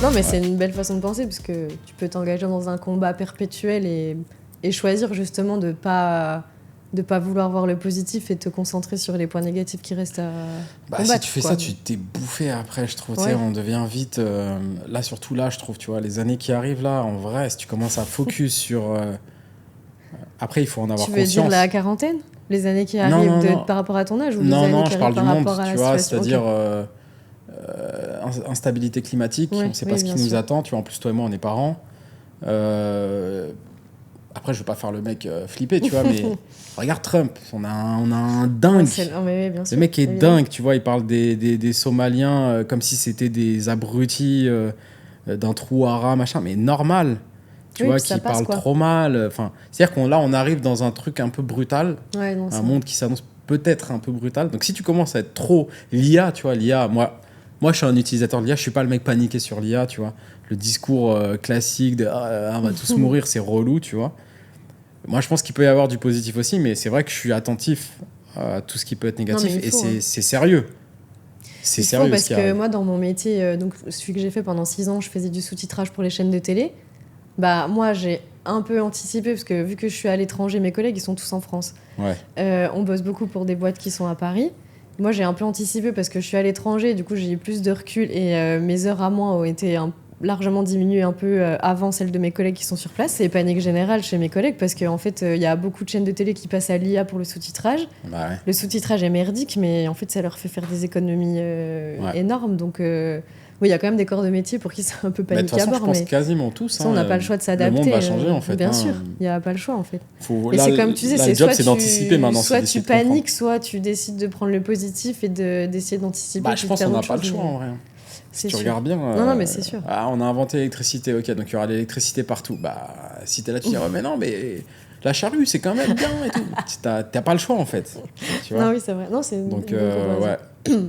Non, mais c'est une belle façon de penser parce que tu peux t'engager dans un combat perpétuel et choisir justement de pas vouloir voir le positif et te concentrer sur les points négatifs qui restent à combattre. Si tu fais ça, tu t'es bouffé après, je trouve. Ouais. On devient vite... là, surtout là, je trouve, tu vois, les années qui arrivent là, en vrai, si tu commences à focus sur... Après, il faut en avoir conscience. Tu veux dire la quarantaine ? Les années qui arrivent par rapport à ton âge ou les années qui arrivent par rapport à la situation ? C'est-à-dire instabilité climatique, on ne sait pas ce qui nous attend. Tu vois, en plus, toi et moi, on est parents. Après, je veux pas faire le mec flipper, tu vois, mais regarde Trump, on a un dingue. Le mec est dingue, tu vois, il parle des Somaliens comme si c'était des abrutis d'un trou à rats, machin, mais normal. Tu vois, qui parle trop mal. C'est-à-dire qu'on on arrive dans un truc un peu brutal, un monde qui s'annonce peut-être un peu brutal. Donc si tu commences à être trop l'IA, tu vois, l'IA, moi je suis un utilisateur de l'IA, je suis pas le mec paniqué sur l'IA, tu vois. Le discours classique de on va tous mourir, c'est relou, tu vois. Moi je pense qu'il peut y avoir du positif aussi, mais c'est vrai que je suis attentif à tout ce qui peut être négatif et c'est sérieux. C'est sérieux parce que moi dans mon métier, donc celui que j'ai fait pendant 6 ans, je faisais du sous-titrage pour les chaînes de télé. Moi, j'ai un peu anticipé, parce que vu que je suis à l'étranger, mes collègues, ils sont tous en France. Ouais. On bosse beaucoup pour des boîtes qui sont à Paris. Moi, j'ai un peu anticipé parce que je suis à l'étranger, du coup, j'ai eu plus de recul et mes heures à moi ont été largement diminuées un peu avant celles de mes collègues qui sont sur place. C'est panique générale chez mes collègues parce qu'en fait, il y a beaucoup de chaînes de télé qui passent à l'IA pour le sous-titrage. Bah ouais. Le sous-titrage est merdique, mais en fait, ça leur fait faire des économies énormes. Donc... Oui, il y a quand même des corps de métier pour qui c'est un peu panique à bord. Je pense quasiment tous. On n'a pas le choix de s'adapter. Le monde va changer, en fait. Bien sûr, il n'y a pas le choix, en fait. Et c'est comme tu disais, le job, c'est d'anticiper maintenant. Soit tu paniques, soit tu décides de prendre le positif et d'essayer d'anticiper. Je pense qu'on n'a pas le choix, en vrai. Si tu regardes bien... Non, mais c'est sûr. On a inventé l'électricité, ok, donc il y aura de l'électricité partout. Si t'es là, tu dis, mais non, mais... La charrue, c'est quand même bien et tout. T'as pas le choix, en fait. Tu vois. Non, oui, c'est vrai. Non, c'est donc, ouais.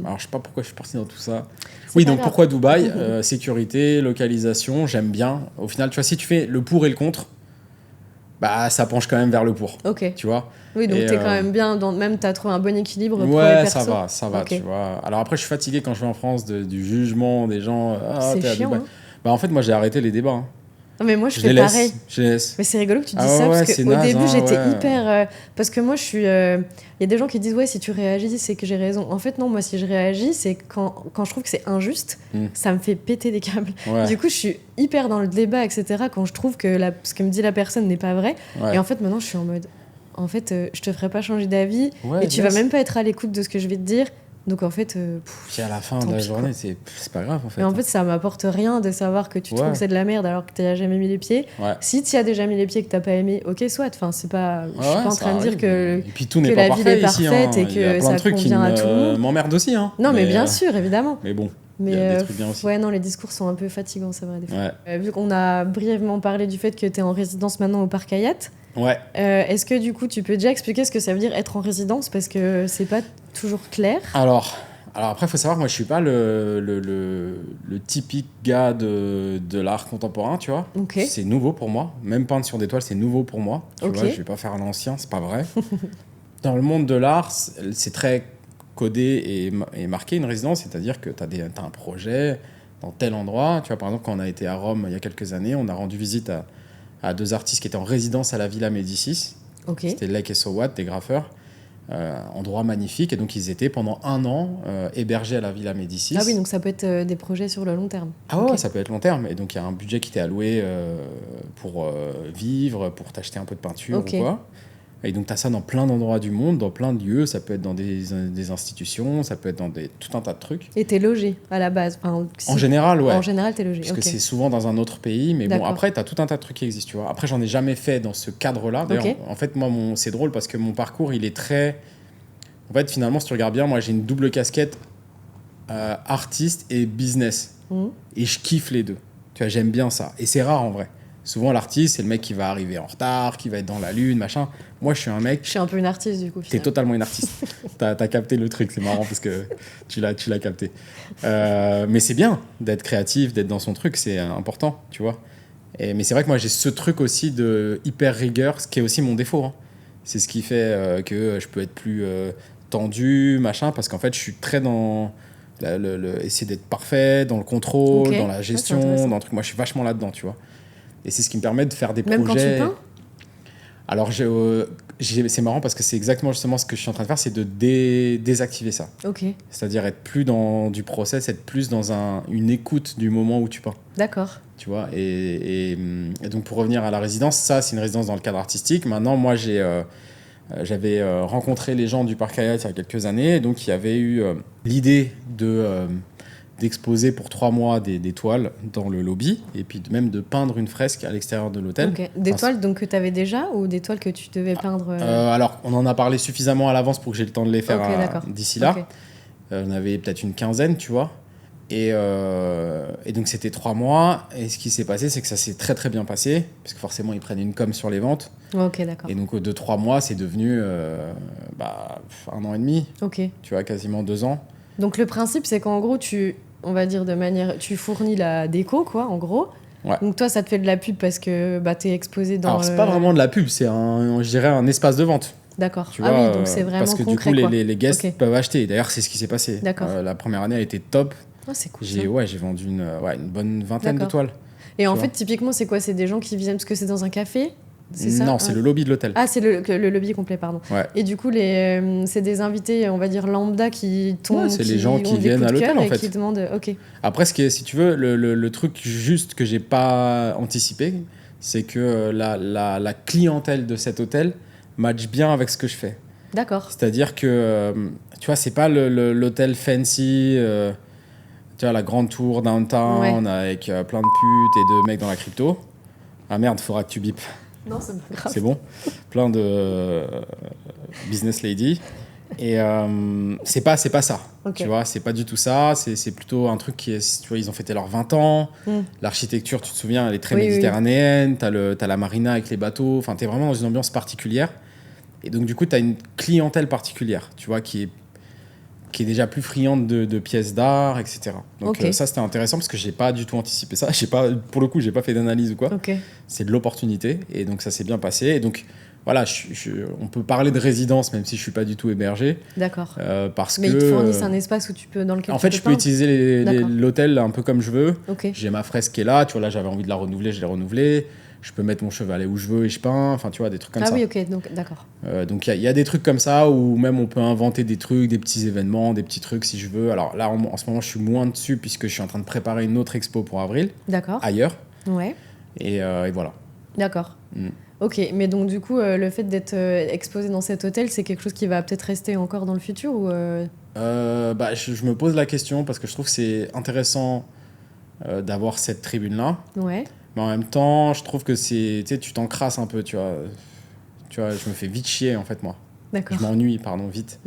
Alors, je sais pas pourquoi je suis parti dans tout ça. Oui, donc pourquoi Dubaï ? Sécurité, localisation, j'aime bien. Au final, tu vois, si tu fais le pour et le contre, ça penche quand même vers le pour. Ok. Tu vois ? Oui, donc t'es quand même bien, même t'as trouvé un bon équilibre pro et perso. Ça va, okay. Tu vois. Alors après, je suis fatigué quand je vais en France du jugement des gens. C'est chiant, hein. En fait, moi, j'ai arrêté les débats. Hein. Non, mais moi je fais pareil. Je laisse. Mais c'est rigolo que tu dises ça parce qu'au début j'étais hyper. Parce que moi je suis. Il y a des gens qui disent si tu réagis, c'est que j'ai raison. En fait, non, moi si je réagis, c'est quand je trouve que c'est injuste, ça me fait péter des câbles. Ouais. Du coup, je suis hyper dans le débat, etc. Quand je trouve que ce que me dit la personne n'est pas vrai. Ouais. Et en fait, maintenant je suis en mode. En fait, je te ferai pas changer d'avis et tu vas même pas être à l'écoute de ce que je vais te dire. Donc en fait, puis à la fin de la journée, c'est pas grave en fait. Mais en fait, ça m'apporte rien de savoir que tu trouves que c'est de la merde alors que tu as jamais mis les pieds. Ouais. Si tu as déjà mis les pieds et que t'as pas aimé, ok, soit. Enfin, c'est pas. Je suis pas en train de dire que la ville est parfaite et que ça convient à tout le monde. M'emmerde aussi, hein. Non, mais bien sûr, évidemment. Mais bon. Mais il y a des trucs bien aussi. Ouais, non, les discours sont un peu fatigants, c'est vrai. Des fois. Ouais. Vu qu'on a brièvement parlé du fait que tu es en résidence maintenant au Parc Hayat. Ouais. Est-ce que du coup, tu peux déjà expliquer ce que ça veut dire être en résidence parce que c'est pas toujours clair. Alors après, il faut savoir, moi, je suis pas le typique gars de l'art contemporain, tu vois. Okay. C'est nouveau pour moi. Même peindre sur des toiles, c'est nouveau pour moi. Tu vois, je vais pas faire l'ancien, c'est pas vrai. Dans le monde de l'art, c'est très codé et marqué une résidence, c'est-à-dire que t'as un projet dans tel endroit. Tu vois, par exemple, quand on a été à Rome il y a quelques années, on a rendu visite à 2 artistes qui étaient en résidence à la Villa Médicis. Okay. C'était Lake et Sowat, des graffeurs. Endroit magnifique, et donc ils étaient pendant 1 an hébergés à la Villa Médicis. Ah oui, donc ça peut être des projets sur le long terme. Ah ouais, ça peut être long terme, et donc il y a un budget qui t'est alloué pour vivre, pour t'acheter un peu de peinture ou quoi. Et donc tu as ça dans plein d'endroits du monde, dans plein de lieux, ça peut être dans des institutions, ça peut être dans tout un tas de trucs. Et t'es logé à la base En général, ouais. En général, t'es logé. Parce que c'est souvent dans un autre pays, mais bon, après, t'as tout un tas de trucs qui existent, tu vois. Après, j'en ai jamais fait dans ce cadre-là. D'ailleurs, en fait, moi, c'est drôle parce que mon parcours, il est très... En fait, finalement, si tu regardes bien, moi, j'ai une double casquette artiste et business. Et je kiffe les deux. Tu vois, j'aime bien ça. Et c'est rare, en vrai. Souvent, l'artiste, c'est le mec qui va arriver en retard, qui va être dans la lune, machin. Moi, je suis un mec... Je suis un peu une artiste, du coup. T'es totalement une artiste. T'as capté le truc, c'est marrant parce que tu l'as capté. Mais c'est bien d'être créatif, d'être dans son truc, c'est important, tu vois. Mais c'est vrai que moi, j'ai ce truc aussi de hyper rigueur, ce qui est aussi mon défaut. Hein. C'est ce qui fait que je peux être plus tendu, machin, parce qu'en fait, je suis très dans essayer d'être parfait dans le contrôle, dans la gestion, dans le truc. Moi, je suis vachement là-dedans, tu vois. Et c'est ce qui me permet de faire des projets. Même quand tu peins ? Alors, c'est marrant parce que c'est exactement justement ce que je suis en train de faire, c'est de désactiver ça. C'est-à-dire être plus dans du process, être plus dans une écoute du moment où tu peins. D'accord. Tu vois, et donc pour revenir à la résidence, ça, c'est une résidence dans le cadre artistique. Maintenant, moi, j'avais rencontré les gens du Parc Hayat il y a quelques années, donc il y avait eu l'idée d'exposer pour 3 mois des toiles dans le lobby, et puis même de peindre une fresque à l'extérieur de l'hôtel. Des toiles donc, que tu avais déjà, ou des toiles que tu devais peindre Alors, on en a parlé suffisamment à l'avance pour que j'ai le temps de les faire d'ici là. On avait peut-être une quinzaine, tu vois. Et donc, c'était 3 mois. Et ce qui s'est passé, c'est que ça s'est très, très bien passé, parce que forcément, ils prennent une com sur les ventes. D'accord. Et donc, de 3 mois, c'est devenu 1 an et demi. Tu vois, quasiment 2 ans. Donc, le principe, c'est qu'en gros, on va dire tu fournis la déco, quoi, en gros. Ouais. Donc, toi, ça te fait de la pub parce que t'es exposé dans. Alors, c'est pas vraiment de la pub, c'est je dirais un espace de vente. D'accord. Tu vois, oui, donc c'est vraiment parce que concret, du coup, les guests peuvent acheter. D'ailleurs, c'est ce qui s'est passé. D'accord. La première année a été top. C'est cool. J'ai vendu une bonne vingtaine de toiles. Et en fait, typiquement, c'est quoi ? C'est des gens qui viennent parce que c'est dans un café ? C'est ça ? Non, c'est le lobby de l'hôtel. Ah, c'est le lobby complet, pardon. Ouais. Et du coup, c'est des invités, on va dire, lambda qui tombent. C'est les gens qui viennent à l'hôtel, en fait. Qui demandent, Après, si tu veux, le truc juste que j'ai pas anticipé, c'est que la clientèle de cet hôtel match bien avec ce que je fais. D'accord. C'est-à-dire que, tu vois, c'est pas l'hôtel fancy, tu vois, la grande tour downtown avec plein de putes et de mecs dans la crypto. Ah merde, faudra que tu bipes. Non, c'est pas grave. C'est bon. Plein de business lady. Et c'est pas ça. Tu vois, c'est pas du tout ça. C'est plutôt un truc tu vois, ils ont fêté leurs 20 ans. L'architecture, tu te souviens, elle est très méditerranéenne. T'as la marina avec les bateaux. Enfin, t'es vraiment dans une ambiance particulière. Et donc, du coup, t'as une clientèle particulière, tu vois, qui est déjà plus friande de pièces d'art, etc. Donc, ça, c'était intéressant parce que j'ai pas du tout anticipé ça. Pour le coup, j'ai pas fait d'analyse ou quoi. C'est de l'opportunité. Et donc, ça s'est bien passé. Et donc, voilà, on peut parler de résidence, même si je suis pas du tout hébergé. D'accord. Parce Mais ils te fournissent un espace dans lequel tu peux peindre. En fait, je peux utiliser l'hôtel un peu comme je veux. Okay. J'ai ma fresque qui est là. Tu vois, là, j'avais envie de la renouveler, je l'ai renouvelée. Je peux mettre mon chevalet où je veux et je peins. Enfin, tu vois, des trucs comme ça. Ah oui, ok, donc d'accord. Donc, il y a des trucs comme ça où même on peut inventer des trucs, des petits événements, des petits trucs si je veux. Alors là, en ce moment, je suis moins dessus puisque je suis en train de préparer une autre expo pour avril. D'accord. Ailleurs. Ouais. Et voilà. D'accord. Ok, mais donc du coup, le fait d'être exposé dans cet hôtel, c'est quelque chose qui va peut-être rester encore dans le futur ou je me pose la question parce que je trouve que c'est intéressant d'avoir cette tribune-là. Ouais. Mais en même temps, je trouve que tu t'encrasses un peu, tu vois. Tu vois, je me fais vite chier, en fait, moi. D'accord. Je m'ennuie, vite.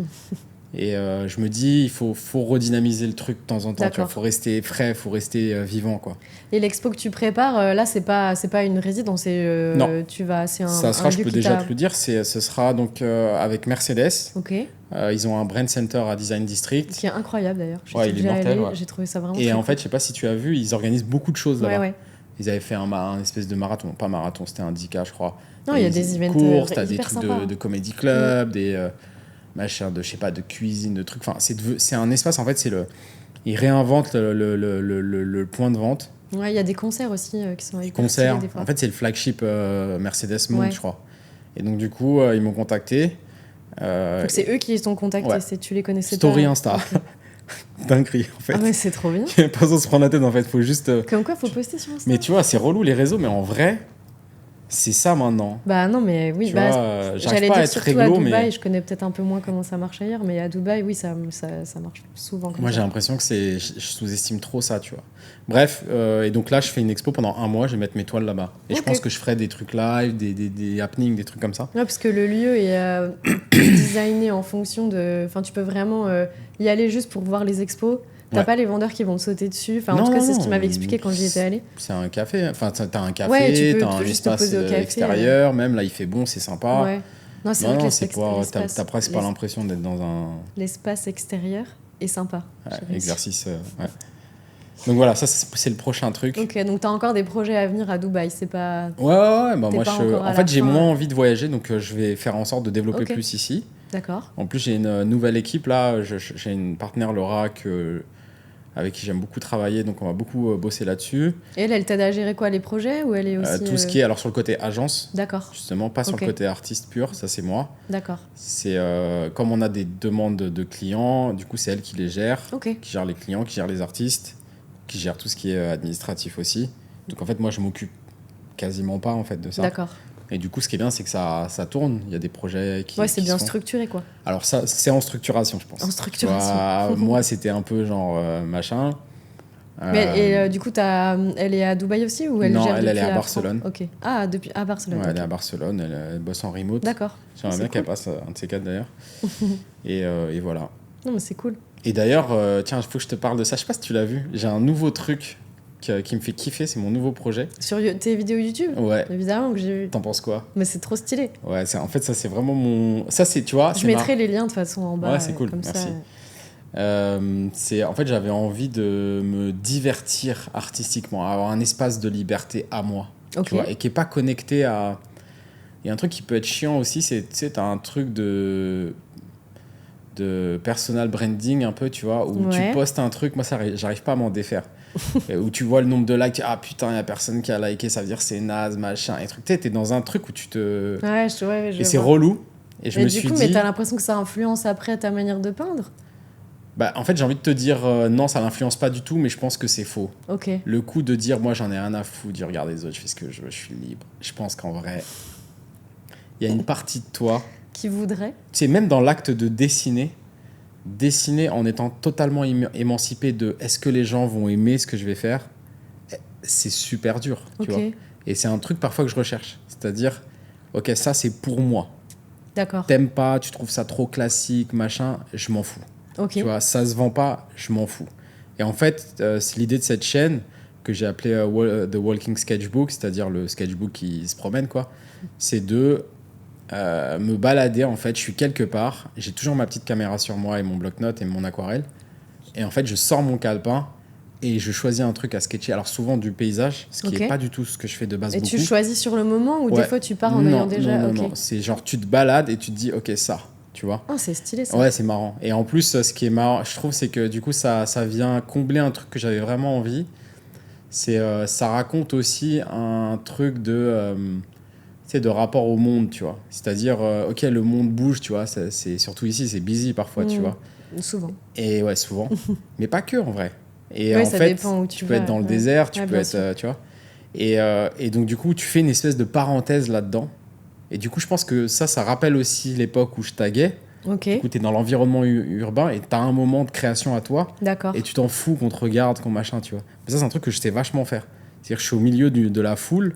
Et je me dis, il faut redynamiser le truc de temps en temps. Il faut rester frais, il faut rester vivant, quoi. Et l'expo que tu prépares, là, c'est pas une résidence. Non. Ça sera, je peux déjà te le dire, ce sera donc avec Mercedes. Ok. Ils ont un brand center à Design District. Qui est incroyable, d'ailleurs. Il est mortel. J'ai trouvé ça vraiment Et en cool. fait, je sais pas si tu as vu, ils organisent beaucoup de choses là-bas. Ouais. Ils avaient fait un espèce de marathon. Pas marathon, c'était un 10K, je crois. Non, il y a des events courses, t'as des trucs de comedy club, des machins de, je sais pas, de cuisine, de trucs. Enfin, c'est un espace, en fait, ils réinventent le point de vente. Ouais, il y a des concerts aussi qui sont hyper concerts. Des fois. En fait, c'est le flagship Mercedes Moon, je crois. Et donc, du coup, ils m'ont contacté. Donc, c'est eux qui t'ont contacté, tu les connaissais Story pas. Insta. Okay. Dinguerie, en fait. Ah ouais, c'est trop bien. Il n'y a pas besoin de se prendre la tête, en fait. Faut juste. Comme quoi, faut poster sur Insta. Mais tu vois, c'est relou les réseaux, mais en vrai, c'est ça maintenant. Bah non, mais oui. J'arrive pas à être réglo, à Dubaï, mais. Je connais peut-être un peu moins comment ça marche ailleurs, mais à Dubaï, oui, ça marche souvent comme Moi, ça. j'ai l'impression que je sous-estime trop ça, tu vois. Bref, et donc là, je fais une expo pendant 1 mois, je vais mettre mes toiles là-bas. Et je pense que je ferai des trucs live, des happenings, des trucs comme ça. Ouais, parce que le lieu est designé en fonction de. Enfin, tu peux vraiment y aller juste pour voir les expos. T'as pas les vendeurs qui vont te sauter dessus. Enfin, en tout cas, c'est ce qu'il m'avait expliqué quand j'y étais allée. C'est un café. Enfin, t'as un café, t'as un espace extérieur. Même là, il fait bon, c'est sympa. Ouais. Non, c'est vrai que t'as presque pas l'impression d'être dans un. L'espace extérieur est sympa. Ouais, exercice. Ouais. Donc voilà, ça c'est le prochain truc. Ok, donc t'as encore des projets à venir à Dubaï, c'est pas. Ouais. Bah moi, en fait, j'ai moins envie de voyager, donc je vais faire en sorte de développer plus ici. D'accord. En plus, j'ai une nouvelle équipe là. J'ai une partenaire, Laura, que avec qui j'aime beaucoup travailler, donc on va beaucoup bosser là-dessus. Et elle t'aide à gérer quoi, les projets, ou elle est aussi... Tout ce qui est, alors sur le côté agence, d'accord. Justement, pas sur le côté artiste pur, ça c'est moi. D'accord. C'est comme on a des demandes de clients, du coup c'est elle qui les gère, qui gère les clients, qui gère les artistes, qui gère tout ce qui est administratif aussi. Donc en fait, moi je m'occupe quasiment pas en fait de ça. D'accord. Et du coup, ce qui est bien, c'est que ça tourne. Il y a des projets qui. Ouais, c'est bien structuré, quoi. Alors, ça, c'est en structuration, je pense. En structuration. Moi, c'était un peu genre machin. Mais, du coup, elle est à Dubaï aussi ou elle non, gère elle est à la Barcelone. Ok. Ah, depuis à Barcelone. Ouais, elle est à Barcelone. Elle bosse en remote. D'accord. J'aimerais bien qu'elle passe un de ces quatre d'ailleurs. et voilà. Non, mais c'est cool. Et d'ailleurs, tiens, il faut que je te parle de ça. Je sais pas si tu l'as vu. J'ai un nouveau truc qui me fait kiffer, c'est mon nouveau projet. Sur tes vidéos YouTube ? Ouais. Évidemment que j'ai vu. T'en penses quoi ? Mais c'est trop stylé. Ouais, en fait, ça c'est vraiment mon... Ça c'est, tu vois... Je mettrai les liens de toute façon en bas. Ouais, c'est cool, merci. En fait, j'avais envie de me divertir artistiquement, avoir un espace de liberté à moi. Tu vois, et qui n'est pas connecté à... Il y a un truc qui peut être chiant aussi, c'est, tu sais, t'as un truc de personal branding un peu, tu vois, où tu postes un truc, moi ça, j'arrive pas à m'en défaire. Où tu vois le nombre de likes, ah putain, il y a personne qui a liké, ça veut dire c'est naze, machin, et truc. Tu sais, t'es dans un truc où tu te... je et c'est relou. Et je me suis dit... Mais t'as l'impression que ça influence après ta manière de peindre ? Bah, en fait, j'ai envie de te dire, non, ça n'influence pas du tout, mais je pense que c'est faux. Le coup de dire, moi j'en ai rien à foutre, dire, regarde les autres, je fais ce que je veux, je suis libre. Je pense qu'en vrai, il y a une partie de toi... Qui voudrait ? Tu sais, même dans l'acte de dessiner en étant totalement émancipé de est-ce que les gens vont aimer ce que je vais faire, c'est super dur, tu vois. Et c'est un truc parfois que je recherche. C'est-à-dire, ok, ça c'est pour moi. D'accord. T'aimes pas, tu trouves ça trop classique, machin, je m'en fous. Tu vois, ça se vend pas, je m'en fous. Et en fait, c'est l'idée de cette chaîne que j'ai appelée The Walking Sketchbook, c'est-à-dire le sketchbook qui se promène, quoi. C'est de... me balader, en fait, je suis quelque part, j'ai toujours ma petite caméra sur moi et mon bloc-notes et mon aquarelle, et en fait je sors mon calepin et je choisis un truc à sketcher, alors souvent du paysage, ce qui est pas du tout ce que je fais de base. Et beaucoup. Tu choisis sur le moment ou des fois tu pars en ayant déjà... Non, c'est genre tu te balades et tu te dis ok, ça, tu vois. C'est stylé ça. Ouais, c'est marrant. Et en plus, ce qui est marrant, je trouve, c'est que du coup ça vient combler un truc que j'avais vraiment envie, c'est ça raconte aussi un truc de rapport au monde, tu vois. C'est-à-dire, ok, le monde bouge, tu vois, c'est surtout ici, c'est busy parfois, tu vois. Souvent. Et ouais, souvent. Mais pas que, en vrai. Et ouais, en ça fait, dépend où tu peux être dans le désert, tu peux être, tu vois. Et donc, du coup, tu fais une espèce de parenthèse là-dedans. Et du coup, je pense que ça rappelle aussi l'époque où je taguais. Du coup, tu es dans l'environnement urbain et tu as un moment de création à toi. D'accord. Et tu t'en fous qu'on te regarde, qu'on machin, tu vois. Mais ça, c'est un truc que je sais vachement faire. C'est-à-dire que je suis au milieu de la foule,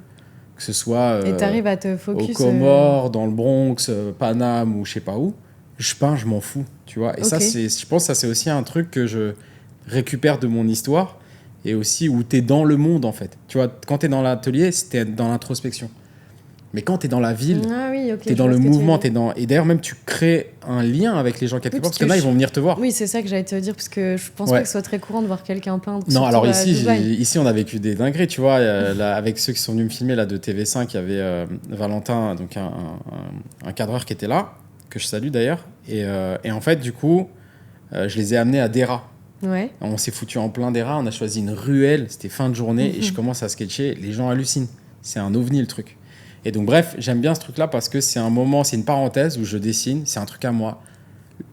que ce soit et t'arrives à te focus, aux Comores, dans le Bronx, Paname ou je sais pas où, je peins, je m'en fous, tu vois. Et ça, je pense que ça, c'est aussi un truc que je récupère de mon histoire et aussi où t'es dans le monde, en fait. Tu vois, quand t'es dans l'atelier, t'es dans l'introspection. Mais quand t'es dans la ville, t'es dans le mouvement, t'es dans... Et d'ailleurs, même, tu crées un lien avec les gens quelque part, parce que là, ils vont venir te voir. Oui, c'est ça que j'allais te dire, parce que je pense pas que ce soit très courant de voir quelqu'un peindre. Non, alors ici, on a vécu des dingueries, tu vois. Là, avec ceux qui sont venus me filmer là, de TV5, il y avait Valentin, donc un cadreur qui était là, que je salue d'ailleurs. Et en fait, du coup, je les ai amenés à Dera. Ouais. On s'est foutu en plein Dera, on a choisi une ruelle, c'était fin de journée, et je commence à sketcher. Les gens hallucinent. C'est un ovni, le truc. Et donc, bref, j'aime bien ce truc-là parce que c'est un moment, c'est une parenthèse où je dessine, c'est un truc à moi.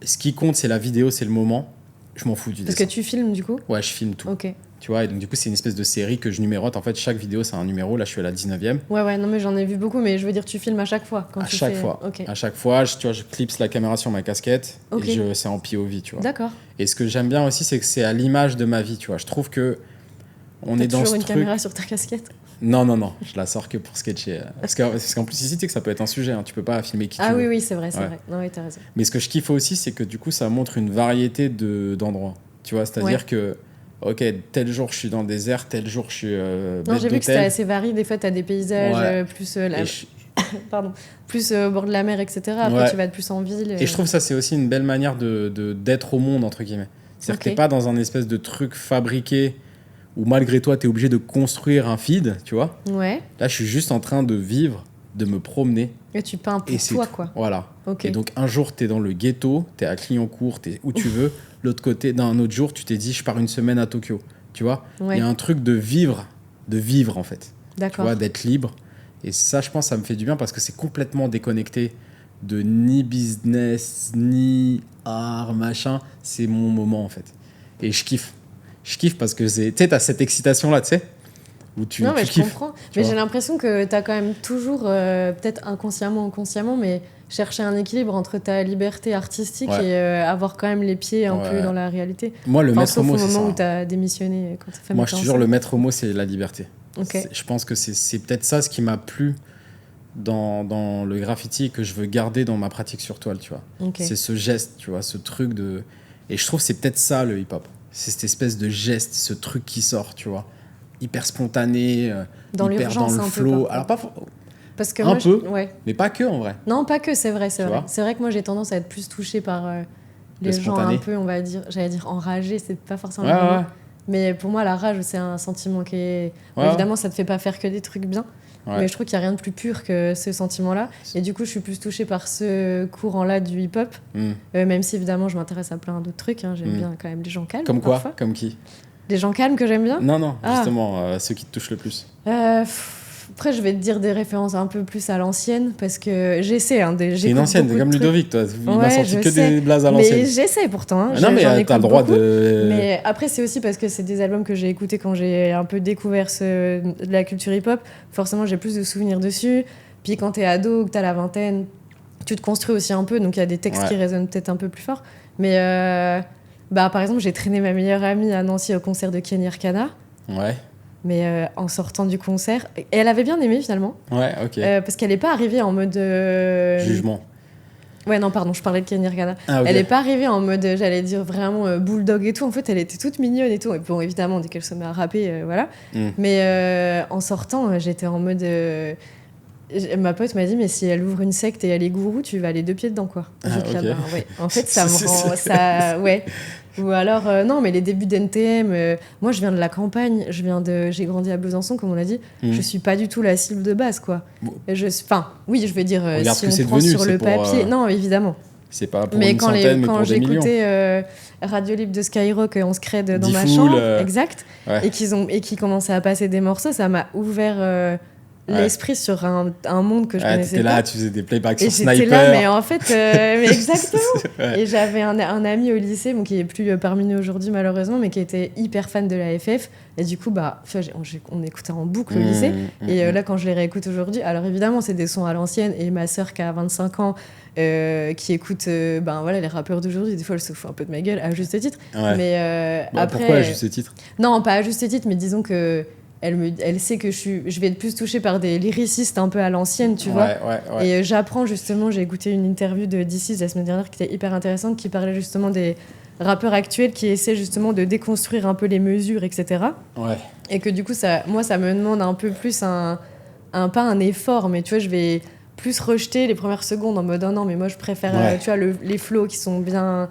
Ce qui compte, c'est la vidéo, c'est le moment. Je m'en fous du dessin. Parce que tu filmes, du coup ? Ouais, je filme tout. Ok. Tu vois, et donc, du coup, c'est une espèce de série que je numérote. En fait, chaque vidéo, c'est un numéro. Là, je suis à la 19e. Ouais, non, mais j'en ai vu beaucoup, mais je veux dire, tu filmes à chaque fois. À chaque fois. À chaque fois, tu vois, je clipse la caméra sur ma casquette et c'est en POV, tu vois. D'accord. Et ce que j'aime bien aussi, c'est que c'est à l'image de ma vie, tu vois. Je trouve que on est dans ce truc... toujours une caméra sur ta casquette ? Non, je la sors que pour sketcher. Parce qu'en plus, ici, tu sais que ça peut être un sujet. Hein. Tu peux pas filmer qui tu veux. Oui, c'est vrai, c'est vrai. Non, oui, t'as raison. Mais ce que je kiffe aussi, c'est que du coup, ça montre une variété d'endroits. Tu vois, c'est-à-dire que, ok, tel jour, je suis dans le désert, tel jour, je suis non, j'ai vu que c'était assez varié. Des fois, t'as des paysages plus... Pardon, plus au bord de la mer, etc. Après, tu vas être plus en ville. Et je trouve que ça, c'est aussi une belle manière d'être au monde, entre guillemets. C'est-à-dire que t'es pas dans un espèce de truc fabriqué où malgré toi, tu es obligé de construire un feed, tu vois. Ouais. Là, je suis juste en train de vivre de me promener. Et tu peins pour toi, quoi. Voilà. Okay. Et donc, un jour, tu es dans le ghetto, tu es à Clignancourt, tu es où tu veux. L'autre côté, d'un autre jour, tu t'es dit, je pars une semaine à Tokyo. Tu vois, il y a un truc de vivre en fait. D'accord. Tu vois, d'être libre. Et ça, je pense, ça me fait du bien parce que c'est complètement déconnecté de ni business, ni art, machin. C'est mon moment, en fait. Et je kiffe. Je kiffe parce que tu sais, t'as cette excitation-là, tu sais, où non, mais tu je kiffes. comprends. Mais j'ai l'impression que t'as quand même toujours, peut-être inconsciemment ou consciemment, mais chercher un équilibre entre ta liberté artistique et avoir quand même les pieds un peu dans la réalité. Moi, le maître mot, c'est ça. Sauf au moment où t'as démissionné. Quand t'as fait moi, je te jure, le maître mot, c'est la liberté. Okay. Je pense que c'est peut-être ça ce qui m'a plu dans le graffiti et que je veux garder dans ma pratique sur toile, tu vois. Okay. C'est ce geste, tu vois, ce truc de... Et je trouve que c'est peut-être ça, le hip-hop. C'est cette espèce de geste, ce truc qui sort, tu vois. Hyper spontané, hyper dans le flow. Alors, pas... Parce que un peu, ouais. mais pas que, en vrai. Non, pas que, c'est vrai, c'est vrai. C'est vrai que moi, j'ai tendance à être plus touchée par les gens un peu, on va dire, j'allais dire enragés, c'est pas forcément ouais. Mais pour moi, la rage, c'est un sentiment qui est... Évidemment, ça te fait pas faire que des trucs bien. Ouais. Mais je trouve qu'il n'y a rien de plus pur que ce sentiment-là. Et du coup, je suis plus touchée par ce courant-là du hip-hop. Même si, évidemment, je m'intéresse à plein d'autres trucs. Hein. J'aime bien quand même les gens calmes. Comme quoi parfois. Comme qui Les gens calmes que j'aime bien Non, justement, ceux qui te touchent le plus. Après, je vais te dire des références un peu plus à l'ancienne, parce que j'essaie. T'es une ancienne, t'es comme Ludovic, toi. Il m'a sorti que des blazes à l'ancienne. Mais j'essaie pourtant. Hein. Non, mais t'as le droit de... Mais après, c'est aussi parce que c'est des albums que j'ai écoutés quand j'ai un peu découvert la culture hip-hop. Forcément, j'ai plus de souvenirs dessus. Puis quand t'es ado, que t'as la vingtaine, tu te construis aussi un peu, donc il y a des textes qui résonnent peut-être un peu plus fort. Mais par exemple, j'ai traîné ma meilleure amie à Nancy au concert de Kenny Arcana. Ouais. Mais en sortant du concert... Et elle avait bien aimé, finalement. Ouais, ok. Parce qu'elle n'est pas arrivée en mode... Jugement. Ouais, non, pardon, je parlais de Kenny Arcana. Ah, okay. Elle n'est pas arrivée en mode, j'allais dire, vraiment bulldog et tout. En fait, elle était toute mignonne et tout. Et bon, évidemment, dès qu'elle se met à rapper, voilà. Mais en sortant, j'étais en mode... Ma pote m'a dit, mais si elle ouvre une secte et elle est gourou, tu vas aller 2 pieds dedans, quoi. Okay. Ouais. En fait, ça me rend... ça... Ouais. Ou alors, non, mais les débuts d'NTM, moi je viens de la campagne, j'ai grandi à Besançon, comme on l'a dit, je suis pas du tout la cible de base, quoi. Enfin, oui, je veux dire, si on prend sur le papier, non, évidemment. C'est pas pour une centaine, mais pour des millions. Quand j'écoutais Radio Libre de Skyrock en scred dans ma chambre, exact, et qu'ils commençaient à passer des morceaux, ça m'a ouvert... l'esprit sur un monde que je connaissais pas. Là, tu faisais des playbacks sur Sniper. J'étais là, mais en fait, mais exactement. Et j'avais un ami au lycée, bon, qui est plus parmi nous aujourd'hui malheureusement, mais qui était hyper fan de la FF. Et du coup, on écoutait en boucle au lycée. Et là, quand je les réécoute aujourd'hui, alors évidemment, c'est des sons à l'ancienne. Et ma sœur qui a 25 ans, qui écoute les rappeurs d'aujourd'hui, des fois, elle se fout un peu de ma gueule, à juste titre. Ouais. Mais après, pourquoi à juste titre ? Non, pas à juste titre, mais disons que... Elle sait que je vais être plus touchée par des lyricistes un peu à l'ancienne, tu vois. Ouais. Et j'apprends justement, j'ai écouté une interview de DC's la semaine dernière qui était hyper intéressante, qui parlait justement des rappeurs actuels qui essaient justement de déconstruire un peu les mesures, etc. Ouais. Et que du coup, ça me demande un peu plus pas un effort, mais tu vois, je vais plus rejeter les premières secondes en mode oh non, mais moi je préfère tu vois, les flows qui sont bien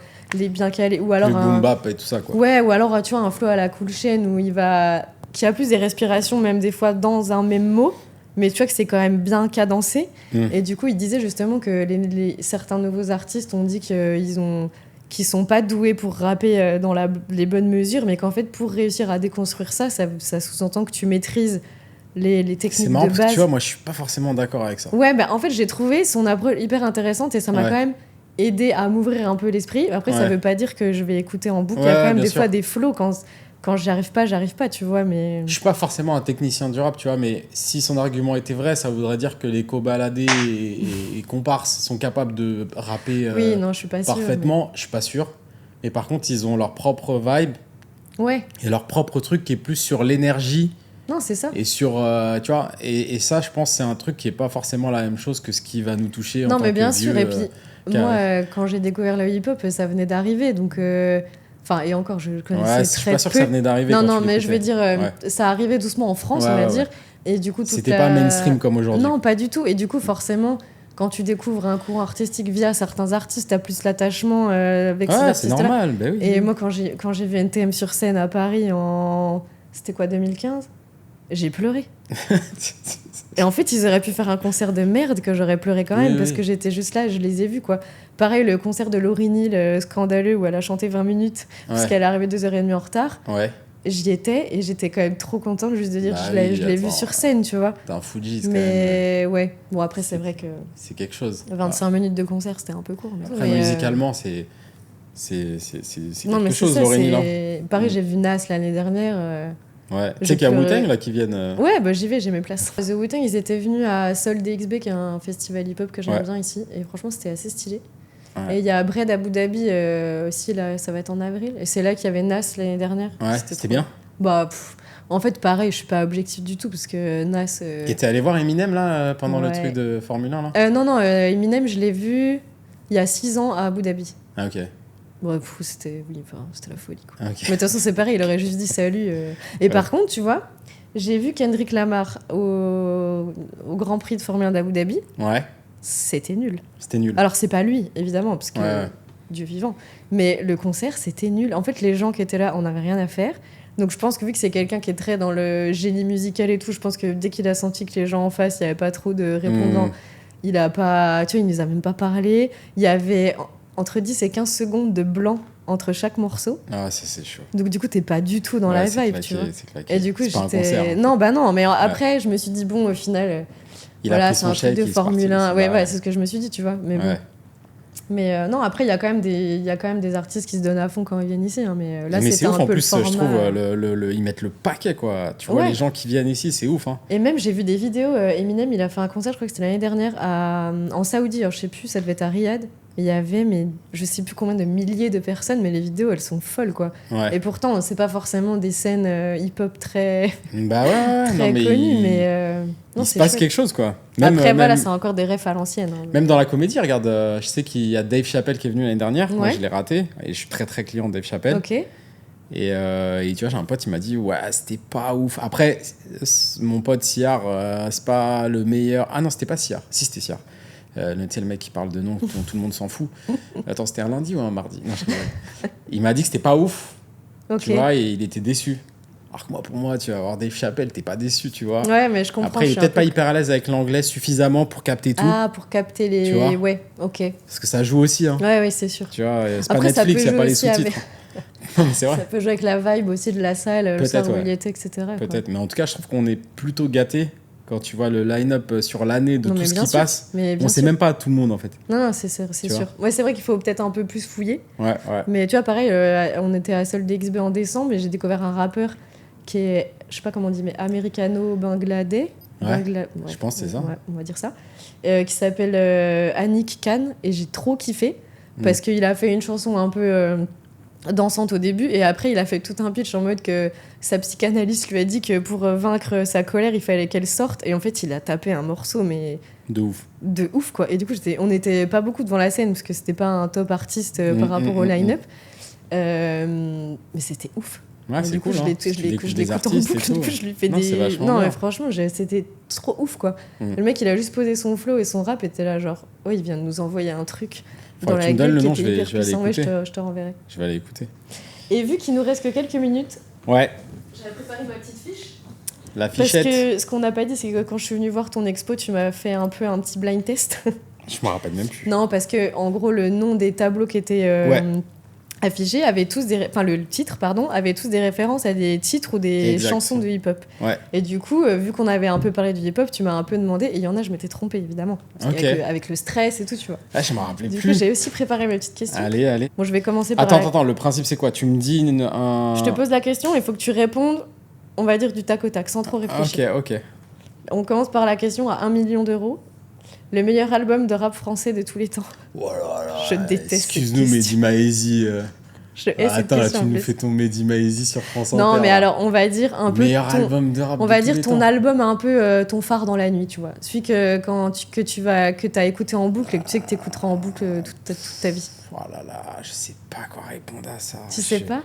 calés. Ou alors le boom bap et tout ça, quoi. Ouais, ou alors tu vois, un flow à la Cool Chain où qui a plus des respirations, même des fois dans un même mot, mais tu vois que c'est quand même bien cadencé. Et du coup, il disait justement que certains nouveaux artistes ont dit qu'ils sont pas doués pour rapper dans les bonnes mesures, mais qu'en fait, pour réussir à déconstruire ça sous-entend que tu maîtrises les techniques de base. C'est marrant parce que tu vois, moi, je suis pas forcément d'accord avec ça. Ouais, en fait, j'ai trouvé son approche hyper intéressante et ça m'a quand même aidé à m'ouvrir un peu l'esprit. Après, ça veut pas dire que je vais écouter en boucle. Il y a quand même des fois des flows quand j'y arrive pas, tu vois, mais... Je suis pas forcément un technicien du rap, tu vois, mais si son argument était vrai, ça voudrait dire que les cobaladés et comparses sont capables de rapper non, je suis pas parfaitement. Mais... Je suis pas sûr. Mais par contre, ils ont leur propre vibe. Ouais. Et leur propre truc qui est plus sur l'énergie. Non, c'est ça. Et sur, tu vois, et ça, je pense, c'est un truc qui est pas forcément la même chose que ce qui va nous toucher en tant que vieux. Non, mais bien sûr, et puis, moi, quand j'ai découvert le hip-hop, ça venait d'arriver, donc... Enfin, et encore, je connaissais très peu. Je suis pas sûr que ça venait d'arriver. Non, mais je veux dire, ça arrivait doucement en France, on va dire. Et du coup, c'était pas mainstream comme aujourd'hui. Non, pas du tout. Et du coup, forcément, quand tu découvres un courant artistique via certains artistes, t'as plus l'attachement avec ces artistes-là. C'est normal. Oui. Et moi, quand j'ai vu NTM sur scène à Paris c'était quoi, 2015 ? J'ai pleuré. Et en fait, ils auraient pu faire un concert de merde que j'aurais pleuré quand même, parce que j'étais juste là, je les ai vus, quoi. Pareil, le concert de Lauryn Hill, scandaleux, où elle a chanté 20 minutes, parce qu'elle est arrivée 2h30 en retard. Ouais. J'y étais, et j'étais quand même trop contente juste de dire je l'ai vu sur scène, tu vois. T'es un Fujis, quand même. Mais ouais, bon après, c'est vrai que... C'est quelque chose. 25 minutes de concert, c'était un peu court. Mais... Après, musicalement, c'est quelque chose, Lauryn Hill. Pareil, j'ai vu Nas l'année dernière... Ouais, tu sais qu'il y a Wu-Tang là qui viennent. Ouais, bah j'y vais, j'ai mes places. The Wu-Tang, ils étaient venus à Sol DXB, qui est un festival hip-hop que j'aime bien ici, et franchement, c'était assez stylé. Ouais. Et il y a Bred Abu Dhabi aussi, là, ça va être en avril, et c'est là qu'il y avait Nas l'année dernière. Ouais, c'était bien. Bah, en fait, pareil, je suis pas objective du tout, parce que Nas. Et t'es allé voir Eminem là pendant le truc de Formule 1 là Non, Eminem, je l'ai vu il y a 6 ans à Abu Dhabi. Ah, ok. Ouais, c'était la folie, quoi. Okay. Mais de toute façon, c'est pareil, il aurait juste dit salut. Et par contre, tu vois, j'ai vu Kendrick Lamar au Grand Prix de Formule 1 d'Abu Dhabi. Ouais. C'était nul. C'était nul. Alors, c'est pas lui, évidemment, parce que Dieu vivant. Mais le concert, c'était nul. En fait, les gens qui étaient là, on n'avait rien à faire. Donc, je pense que vu que c'est quelqu'un qui est très dans le génie musical et tout, je pense que dès qu'il a senti que les gens en face, il n'y avait pas trop de répondants, il a pas... Tu vois, il nous a même pas parlé. Il y avait... entre 10 et 15 secondes de blanc entre chaque morceau. Ah, c'est chaud. Donc, du coup, t'es pas du tout dans la vibe, claqué, tu vois. C'est claqué. Et du coup, j'étais... Pas un concert, hein. Non, mais après, je me suis dit, bon, au final, voilà, c'est un truc de Formule 1. Ouais, c'est ce que je me suis dit, tu vois. Mais bon. Mais non, après, il y a quand même des artistes qui se donnent à fond quand ils viennent ici. Hein, mais là, c'était un peu le format. C'est ouf, en plus, je trouve, ils mettent le paquet, quoi. Tu vois, les gens qui viennent ici, c'est ouf. Hein. Et même, j'ai vu des vidéos. Eminem, il a fait un concert, je crois que c'était l'année dernière, en Saoudi. Alors, je sais plus, ça devait être à Riyad. Il y avait, mais je sais plus combien de milliers de personnes, mais les vidéos, elles sont folles, quoi. Ouais. Et pourtant, c'est pas forcément des scènes hip-hop très, très connues, mais... il se passe quelque chose, quoi. Après, voilà, c'est encore des refs à l'ancienne. Hein, même dans la comédie, regarde, je sais qu'il y a Dave Chappelle qui est venu l'année dernière. Moi, je l'ai raté. Et je suis très, très client de Dave Chappelle. Ok. Et tu vois, j'ai un pote, il m'a dit, ouais, c'était pas ouf. Après, mon pote Siar, c'est pas le meilleur... Ah non, c'était pas Siar. Si, c'était Siar. Le mec qui parle de nom dont tout le monde s'en fout. Attends, c'était un lundi ou un mardi? Non, il m'a dit que c'était pas ouf. Tu vois, et il était déçu. Alors que pour moi, tu vas voir Dave Chappelle, t'es pas déçu, tu vois. Ouais, mais je comprends. Après, il est peut-être pas hyper à l'aise avec l'anglais suffisamment pour capter tout. Ah, pour capter les... Tu vois. Ouais, ok. Parce que ça joue aussi, hein. Ouais, c'est sûr. Tu vois, c'est pas Netflix, il n'y a pas les sous-titres. Non, mais c'est vrai. Ça peut jouer avec la vibe aussi de la salle, le soir où il était, etc. Peut-être, quoi. Mais en tout cas, je trouve qu'on est plutôt gâtés. Quand tu vois le line-up sur l'année de tout ce qui passe, on sait même pas tout le monde en fait. Non, c'est sûr. Ouais, c'est vrai qu'il faut peut-être un peu plus fouiller. Ouais. Mais tu vois, pareil, on était à Sol DXB en décembre et j'ai découvert un rappeur qui est, je sais pas comment on dit, mais américano-bangladais. Je pense que c'est ça. Ouais, on va dire ça. Qui s'appelle Anik Khan et j'ai trop kiffé parce qu'il a fait une chanson un peu... dansante au début et après il a fait tout un pitch en mode que sa psychanalyste lui a dit que pour vaincre sa colère il fallait qu'elle sorte et en fait il a tapé un morceau mais de ouf quoi. Et du coup on était pas beaucoup devant la scène parce que c'était pas un top artiste par rapport au line-up mais c'était ouf. Ouais, c'est cool. Je l'écoute en boucle, du coup, je lui fais des... Non, mais franchement, c'était trop ouf, quoi. Le mec, il a juste posé son flow et son rap était là, genre, oh, il vient de nous envoyer un truc dans la gueule qui était hyper puissant. Ouais, je te renverrai. Je vais aller écouter. Et vu qu'il nous reste que quelques minutes, j'avais préparé ma petite fiche. La fichette. Parce que ce qu'on n'a pas dit, c'est que quand je suis venue voir ton expo, tu m'as fait un petit blind test. Je me rappelle même plus. Non, parce que en gros, le nom des tableaux qui étaient... affichés avaient tous le titre avait tous des références à des titres ou des chansons de hip-hop. Ouais. Et du coup, vu qu'on avait un peu parlé du hip-hop, tu m'as un peu demandé, et il y en a, je m'étais trompée évidemment, avec le stress et tout, tu vois. Ah, je me rappelais plus. Du coup, j'ai aussi préparé mes petites questions. Allez. Bon, je vais commencer par... Attends, le principe c'est quoi? Tu me dis Je te pose la question, il faut que tu répondes, on va dire du tac au tac, sans trop réfléchir. Ok. On commence par la question à 1 million d'euros. Le meilleur album de rap français de tous les temps. Voilà. Je déteste. Excuse-nous, Mehdi Maizi. Attends, là, tu nous fais ton Mehdi Maizi sur France Inter. Non, mais alors, on va dire un peu... Meilleur album de rap. On va dire ton album un peu ton phare dans la nuit, tu vois. Celui que t'as écouté en boucle et que tu sais que t'écouteras en boucle toute ta vie. Oh là là, je sais pas quoi répondre à ça. Tu sais pas?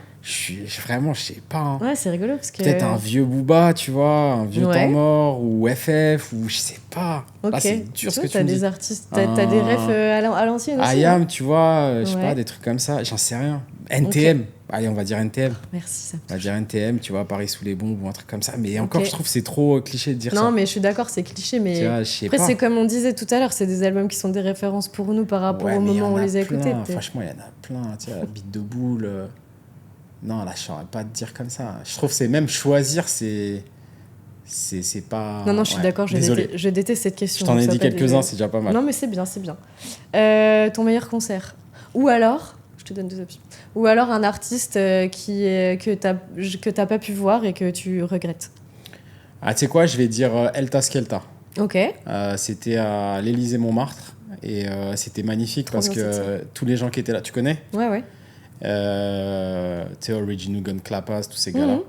Vraiment, je sais pas. Hein. Ouais, c'est rigolo parce que... Peut-être un vieux Booba, tu vois, un vieux Temps Mort, ou FF, ou je sais pas. Ok. Là, c'est dur ce que tu me dis. T'as des artistes, t'as des refs à l'ancienne aussi. IAM, tu vois, je sais pas, des trucs comme ça, j'en sais rien. NTM. Allez, on va dire NTM. Merci, ça. On va dire NTM, tu vois, Paris sous les bombes ou un truc comme ça. Mais encore, je trouve que c'est trop cliché de dire ça. Non, mais je suis d'accord, c'est cliché. Mais vois, après, c'est comme on disait tout à l'heure, c'est des albums qui sont des références pour nous par rapport au moment où on les a écoutés. Franchement, il y en a plein. Tu vois, Beat de boule. Non, là, je saurais pas te dire comme ça. Je trouve que c'est même choisir, c'est pas... Non, je suis d'accord, je déteste cette question. Je t'en ai dit quelques-uns, c'est déjà pas mal. Non, mais c'est bien. Ton meilleur concert. Ou alors, je te donne 2 options. Ou alors un artiste que t'as pas pu voir et que tu regrettes. Ah, tu sais quoi, je vais dire Elta Skelta. Ok. C'était à l'Élysée-Montmartre et c'était magnifique parce que tous les gens qui étaient là, tu connais ? Ouais. Tu sais, Original Gun Clappers, tous ces gars-là.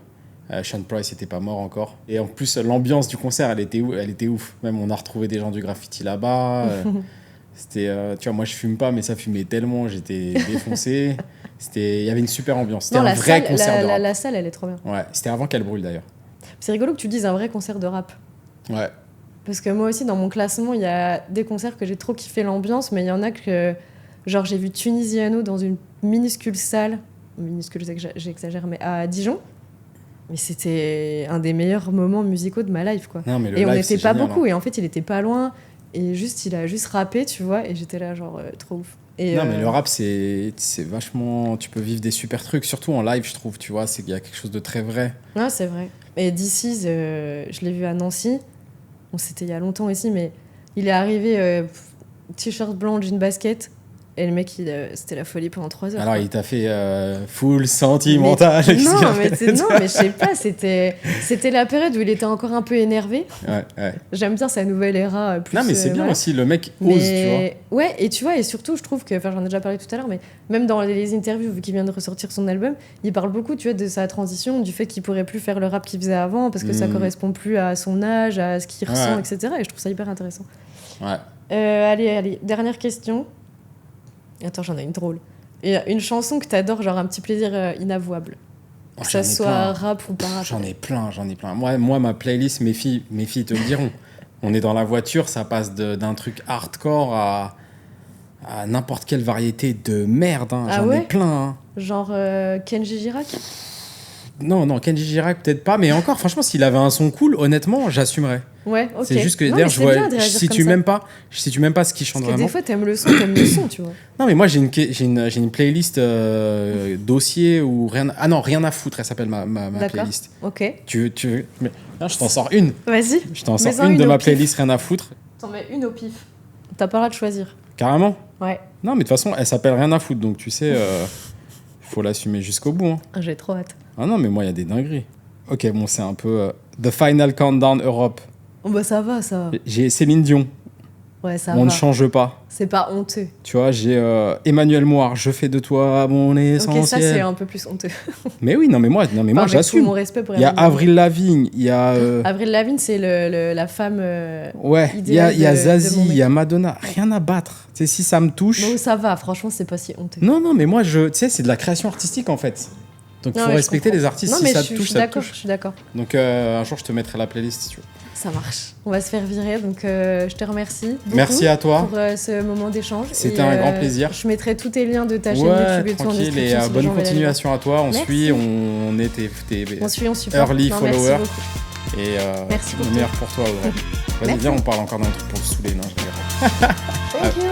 Sean Price n'était pas mort encore. Et en plus, l'ambiance du concert, elle était ouf. Même, on a retrouvé des gens du graffiti là-bas. C'était, tu vois, moi, je fume pas, mais ça fumait tellement. J'étais défoncé. Il y avait une super ambiance. C'était un vrai concert de rap. La salle, elle est trop bien. Ouais, c'était avant qu'elle brûle, d'ailleurs. C'est rigolo que tu dises un vrai concert de rap. Ouais. Parce que moi aussi, dans mon classement, il y a des concerts que j'ai trop kiffé l'ambiance, mais il y en a que... Genre, j'ai vu Tunisiano dans une minuscule salle. Minuscule, j'exagère, mais à Dijon. Mais c'était un des meilleurs moments musicaux de ma life, quoi. Non, mais et on n'était pas beaucoup, et en fait, il était pas loin. Et il a juste rappé, tu vois, et j'étais là, genre, trop ouf. Et non, mais le rap, c'est vachement... Tu peux vivre des super trucs, surtout en live, je trouve, tu vois. Il y a quelque chose de très vrai. Ouais, c'est vrai. Et This Is, je l'ai vu à Nancy. Bon, c'était il y a longtemps aussi, mais il est arrivé, t-shirt blanc, jean basket. Et le mec, c'était la folie pendant 3 heures. Alors, il t'a fait full sentimental. Non, mais je sais pas, c'était la période où il était encore un peu énervé. Ouais. J'aime bien sa nouvelle era. Plus, non, mais c'est bien aussi, le mec ose, tu vois. Ouais, et tu vois, et surtout, je trouve que, j'en ai déjà parlé tout à l'heure, mais même dans les interviews, vu qu'il vient de ressortir son album, il parle beaucoup, tu vois, de sa transition, du fait qu'il pourrait plus faire le rap qu'il faisait avant, parce que ça correspond plus à son âge, à ce qu'il ressent, etc. Et je trouve ça hyper intéressant. Ouais. Allez, dernière question. Attends, j'en ai une drôle. Il y a une chanson que t'adores, genre un petit plaisir inavouable. Que ça soit rap ou pas rap. J'en ai plein. Moi, ma playlist, mes filles te le diront. On est dans la voiture, ça passe d'un truc hardcore à n'importe quelle variété de merde. Hein. J'en ai plein. Hein. Genre Kenji Girac. Non, Kenji Girac, peut-être pas. Mais encore, franchement, s'il avait un son cool, honnêtement, j'assumerais. Ouais, ok. C'est juste que d'ailleurs, je vois, si tu m'aimes pas ce qu'il chante vraiment. Parce que vraiment. des fois, t'aimes le son, tu vois. Non, mais moi, j'ai une playlist dossier ou rien. Ah non, rien à foutre, elle s'appelle ma playlist. Ok. Tu mais, non, je t'en sors une. Vas-y. Je t'en sors une de ma playlist, rien à foutre. T'en mets une au pif. T'as pas le droit de choisir. Carrément. Ouais. Non, mais de toute façon, elle s'appelle rien à foutre, donc tu sais, faut l'assumer jusqu'au bout. Hein. J'ai trop hâte. Ah non, mais moi, il y a des dingueries. Ok, bon, c'est un peu The Final Countdown Europe. Oh bah ça va, ça. J'ai Céline Dion. Ouais, ça va. On ne change pas. C'est pas honteux. Tu vois, j'ai Emmanuel Moir, je fais de toi mon essentiel. Ok, ça c'est un peu plus honteux. Mais oui, moi j'assume. Tout mon respect pour il y a Avril Lavigne, il y a... Avril Lavigne, c'est la femme ouais, il y a Zazie, il y a Madonna. Rien à battre. Tu sais, si ça me touche... Non, ça va, franchement, c'est pas si honteux. Non, mais moi, tu sais, c'est de la création artistique, en fait. Donc, il faut respecter les artistes. Si ça te touche, ça te touche. Je suis d'accord. Donc, un jour, je te mettrai la playlist, si tu veux. Ça marche. On va se faire virer, donc je te remercie beaucoup. Merci à toi. Pour ce moment d'échange. C'était un grand plaisir. Je mettrai tous tes liens de ta chaîne YouTube et tout en description. Et bonne continuation à toi. On suit, on est tes early followers. Et merci le meilleur pour toi, Audrey. Vas-y, viens, on parle encore d'un truc pour le saouler. Non, je